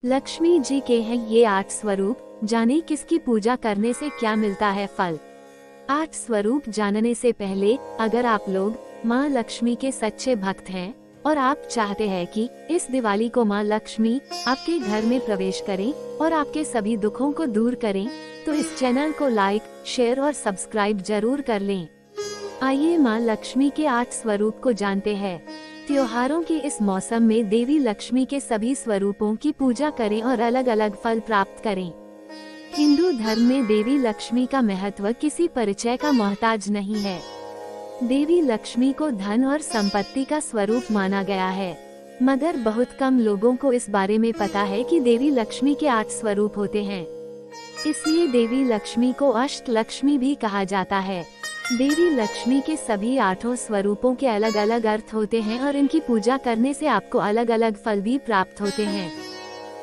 लक्ष्मी जी के हैं ये 8 स्वरूप, जाने किसकी पूजा करने से क्या मिलता है फल। 8 स्वरूप जानने से पहले अगर आप लोग माँ लक्ष्मी के सच्चे भक्त हैं और आप चाहते हैं कि इस दिवाली को माँ लक्ष्मी आपके घर में प्रवेश करें और आपके सभी दुखों को दूर करें, तो इस चैनल को लाइक, शेयर और सब्सक्राइब जरूर कर लें। आइए माँ लक्ष्मी के 8 स्वरूप को जानते हैं। त्योहारों के इस मौसम में देवी लक्ष्मी के सभी स्वरूपों की पूजा करें और अलग अलग फल प्राप्त करें। हिंदू धर्म में देवी लक्ष्मी का महत्व किसी परिचय का मोहताज नहीं है। देवी लक्ष्मी को धन और संपत्ति का स्वरूप माना गया है, मगर बहुत कम लोगों को इस बारे में पता है कि देवी लक्ष्मी के 8 स्वरूप होते हैं। इसलिए देवी लक्ष्मी को अष्ट लक्ष्मी भी कहा जाता है। देवी लक्ष्मी के सभी 8 स्वरूपों के अलग अलग अर्थ होते हैं और इनकी पूजा करने से आपको अलग अलग फल भी प्राप्त होते हैं।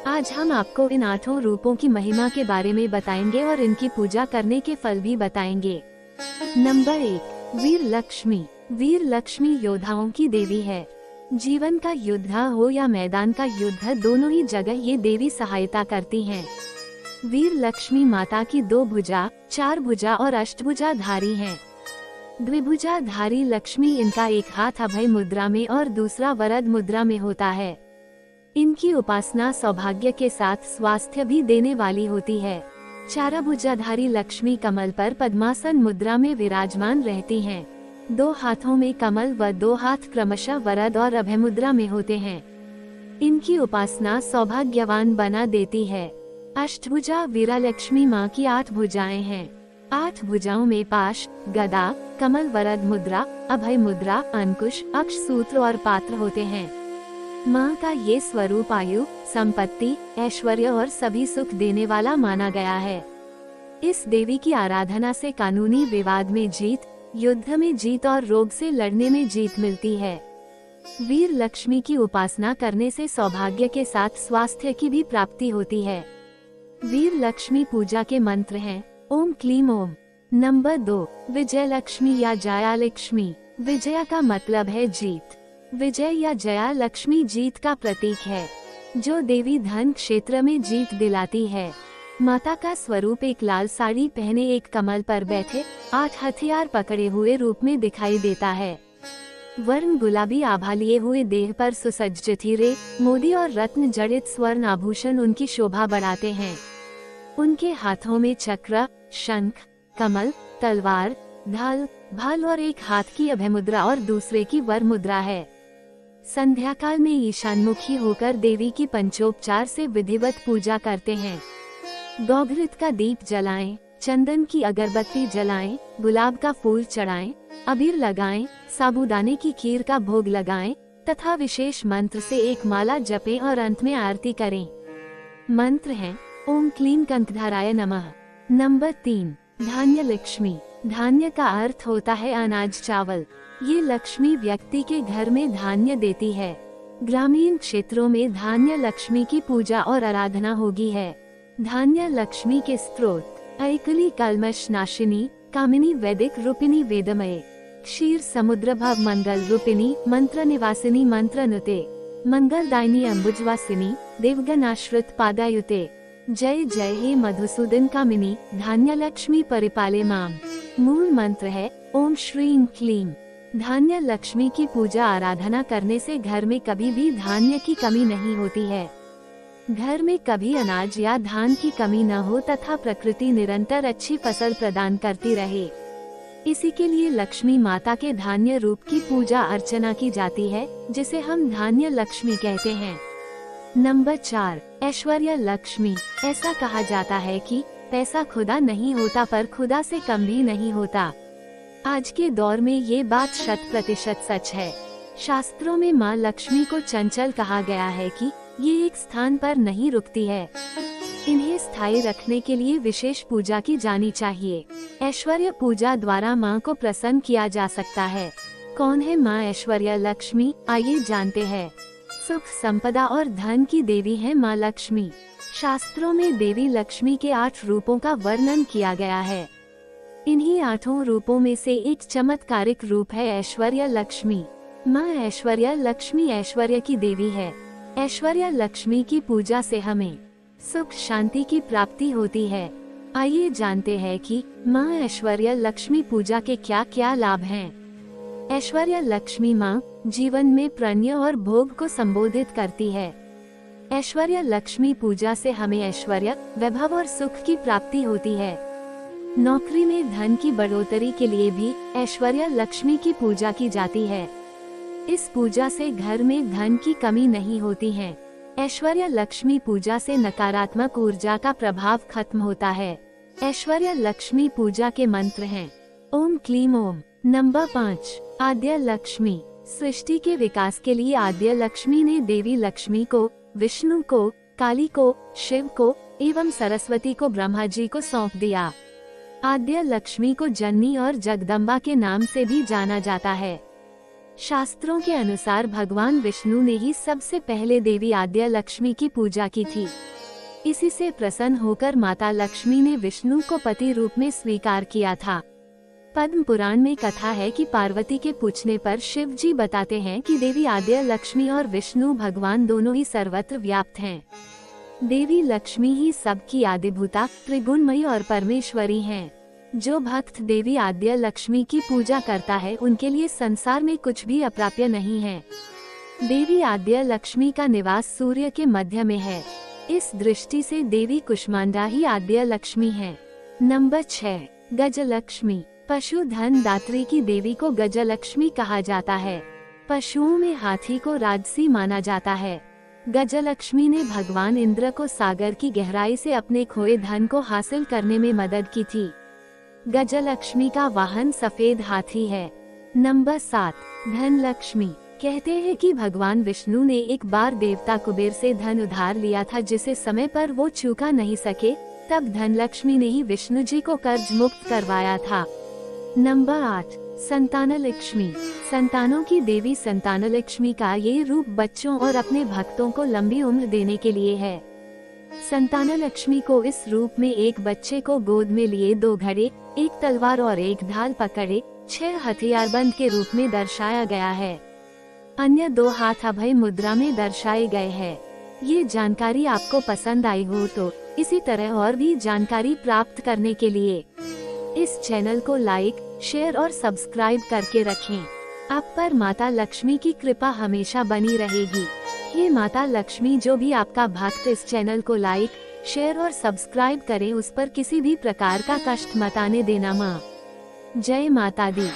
आज हम आपको इन 8 रूपों की महिमा के बारे में बताएंगे और इनकी पूजा करने के फल भी बताएंगे। नंबर 1, वीर लक्ष्मी। वीर लक्ष्मी योद्धाओं की देवी है। जीवन का युद्ध हो या मैदान का युद्ध, दोनों ही जगह ये देवी सहायता करती हैं। वीर लक्ष्मी माता की 2 भुजा, 4 भुजा और अष्टभुजा धारी हैं। द्विभुजा धारी लक्ष्मी, इनका एक हाथ अभय मुद्रा में और दूसरा वरद मुद्रा में होता है। इनकी उपासना सौभाग्य के साथ स्वास्थ्य भी देने वाली होती है। 4 भुजाधारी लक्ष्मी कमल पर पद्मासन मुद्रा में विराजमान रहती हैं। 2 हाथों में कमल व 2 हाथ क्रमशः वरद और अभय मुद्रा में होते हैं। इनकी उपासना सौभाग्यवान बना देती है। अष्टभुजा वीरालक्ष्मी माँ की 8 भुजाएं हैं। 8 भुजाओं में पाश, गदा, कमल, वरद मुद्रा, अभय मुद्रा, अंकुश, अक्ष सूत्र और पात्र होते हैं। माँ का ये स्वरूप आयु, संपत्ति, ऐश्वर्य और सभी सुख देने वाला माना गया है। इस देवी की आराधना से कानूनी विवाद में जीत, युद्ध में जीत और रोग से लड़ने में जीत मिलती है। वीर लक्ष्मी की उपासना करने से सौभाग्य के साथ स्वास्थ्य की भी प्राप्ति होती है। वीर लक्ष्मी पूजा के मंत्र हैं ओम क्लीम ओम। नंबर 2, विजय लक्ष्मी या जया लक्ष्मी। विजया का मतलब है जीत। विजय या जया लक्ष्मी जीत का प्रतीक है, जो देवी धन क्षेत्र में जीत दिलाती है। माता का स्वरूप एक लाल साड़ी पहने एक कमल पर बैठे 8 हथियार पकड़े हुए रूप में दिखाई देता है। वर्ण गुलाबी आभा लिए हुए देह पर सुसज्जित हीरे, मोती और रत्न जड़ित स्वर्ण आभूषण उनकी शोभा बढ़ाते हैं। उनके हाथों में चक्र, शंख, कमल, तलवार, ढाल, भाल और एक हाथ की अभय मुद्रा और दूसरे की वर मुद्रा है। संध्या काल में ईशानमुखी होकर देवी की पंचोपचार से विधिवत पूजा करते हैं। गौघृत का दीप जलाएं, चंदन की अगरबत्ती जलाएं, गुलाब का फूल चढ़ाएं, अबीर लगाएं, साबूदाने की खीर का भोग लगाएं तथा विशेष मंत्र से एक माला जपें और अंत में आरती करें। मंत्र हैं ओम क्लीम कंकधाराय नमः। नंबर 3, धान्य लक्ष्मी। धान्य का अर्थ होता है अनाज, चावल। ये लक्ष्मी व्यक्ति के घर में धान्य देती है। ग्रामीण क्षेत्रों में धान्य लक्ष्मी की पूजा और आराधना होगी है। धान्य लक्ष्मी के स्त्रोत ऐकली कल्मष नाशिनी, कामिनी वैदिक रूपिणी वेदमय, क्षीर समुद्र भव मंगल रूपिणी, मंत्र निवासिनी मंत्र नुते, मंगलदायिनी अम्बुजवासिनी, देवगणाश्रित पादायुते। जय जय हे मधुसूदन कामिनी, धान्य लक्ष्मी परिपाले माम। मूल मंत्र है ओम श्रीं क्लीम। धान्य लक्ष्मी की पूजा आराधना करने से घर में कभी भी धान्य की कमी नहीं होती है। घर में कभी अनाज या धान की कमी न हो तथा प्रकृति निरंतर अच्छी फसल प्रदान करती रहे। इसी के लिए लक्ष्मी माता के धान्य रूप की पूजा अर्चना की जाती है, जिसे हम धान्य लक्ष्मी कहते हैं। नंबर 4, ऐश्वर्य लक्ष्मी। ऐसा कहा जाता है कि पैसा खुदा नहीं होता पर खुदा से कम भी नहीं होता। आज के दौर में ये बात 100% सच है। शास्त्रों में माँ लक्ष्मी को चंचल कहा गया है कि ये एक स्थान पर नहीं रुकती है। इन्हें स्थायी रखने के लिए विशेष पूजा की जानी चाहिए। ऐश्वर्य पूजा द्वारा माँ को प्रसन्न किया जा सकता है। कौन है माँ ऐश्वर्य लक्ष्मी, आइए जानते हैं। सुख, संपदा और धन की देवी है माँ लक्ष्मी। शास्त्रों में देवी लक्ष्मी के 8 रूपों का वर्णन किया गया है। इन्हीं 8 रूपों में से एक चमत्कारिक रूप है ऐश्वर्य लक्ष्मी। माँ ऐश्वर्य लक्ष्मी ऐश्वर्य की देवी है। ऐश्वर्य लक्ष्मी की पूजा से हमें सुख शांति की प्राप्ति होती है। आइए जानते हैं कि माँ ऐश्वर्य लक्ष्मी पूजा के क्या क्या लाभ हैं। ऐश्वर्य लक्ष्मी माँ जीवन में प्रणय और भोग को संबोधित करती है। ऐश्वर्य लक्ष्मी पूजा से हमें ऐश्वर्य, वैभव और सुख की प्राप्ति होती है। नौकरी में धन की बढ़ोतरी के लिए भी ऐश्वर्य लक्ष्मी की पूजा की जाती है। इस पूजा से घर में धन की कमी नहीं होती है। ऐश्वर्य लक्ष्मी पूजा से नकारात्मक ऊर्जा का प्रभाव खत्म होता है। ऐश्वर्य लक्ष्मी पूजा के मंत्र हैं ओम क्लीम ओम। नंबर 5, आद्य लक्ष्मी। सृष्टि के विकास के लिए आद्य लक्ष्मी ने देवी लक्ष्मी को, विष्णु को, काली को, शिव को एवं सरस्वती को ब्रह्मा जी को सौंप दिया। आद्य लक्ष्मी को जननी और जगदम्बा के नाम से भी जाना जाता है। शास्त्रों के अनुसार भगवान विष्णु ने ही सबसे पहले देवी आद्य लक्ष्मी की पूजा की थी। इसी से प्रसन्न होकर माता लक्ष्मी ने विष्णु को पति रूप में स्वीकार किया था। पद्म पुराण में कथा है कि पार्वती के पूछने पर शिव जी बताते हैं कि देवी आद्य लक्ष्मी और विष्णु भगवान दोनों ही सर्वत्र व्याप्त हैं। देवी लक्ष्मी ही सबकी आदिभूता, त्रिगुणमयी और परमेश्वरी हैं। जो भक्त देवी आद्य लक्ष्मी की पूजा करता है उनके लिए संसार में कुछ भी अप्राप्य नहीं है। देवी आद्य लक्ष्मी का निवास सूर्य के मध्य में है। इस दृष्टि से देवी कुष्मांडा ही आद्य लक्ष्मी है। नंबर 6, गजलक्ष्मी। पशु धन दात्री की देवी को गजलक्ष्मी कहा जाता है। पशुओं में हाथी को राजसी माना जाता है। गजलक्ष्मी ने भगवान इंद्र को सागर की गहराई से अपने खोए धन को हासिल करने में मदद की थी। गजलक्ष्मी का वाहन सफेद हाथी है। नंबर 7, धन लक्ष्मी। कहते हैं कि भगवान विष्णु ने एक बार देवता कुबेर से धन उधार लिया था जिसे समय पर वो चुका नहीं सके। तब धन लक्ष्मी ने ही विष्णु जी को कर्ज मुक्त करवाया था। नंबर 8, संतान लक्ष्मी। संतानों की देवी संतान लक्ष्मी का ये रूप बच्चों और अपने भक्तों को लंबी उम्र देने के लिए है। संतान लक्ष्मी को इस रूप में एक बच्चे को गोद में लिए 2 घड़े, 1 तलवार और 1 ढाल पकड़े 6 हथियारबंद के रूप में दर्शाया गया है। अन्य 2 हाथ अभय मुद्रा में दर्शाए गए हैं। ये जानकारी आपको पसंद आई हो तो इसी तरह और भी जानकारी प्राप्त करने के लिए इस चैनल को लाइक, शेयर और सब्सक्राइब करके रखें। आप पर माता लक्ष्मी की कृपा हमेशा बनी रहेगी। हे माता लक्ष्मी, जो भी आपका भक्त इस चैनल को लाइक, शेयर और सब्सक्राइब करे उस पर किसी भी प्रकार का कष्ट मत आने देना माँ। जय माता दी।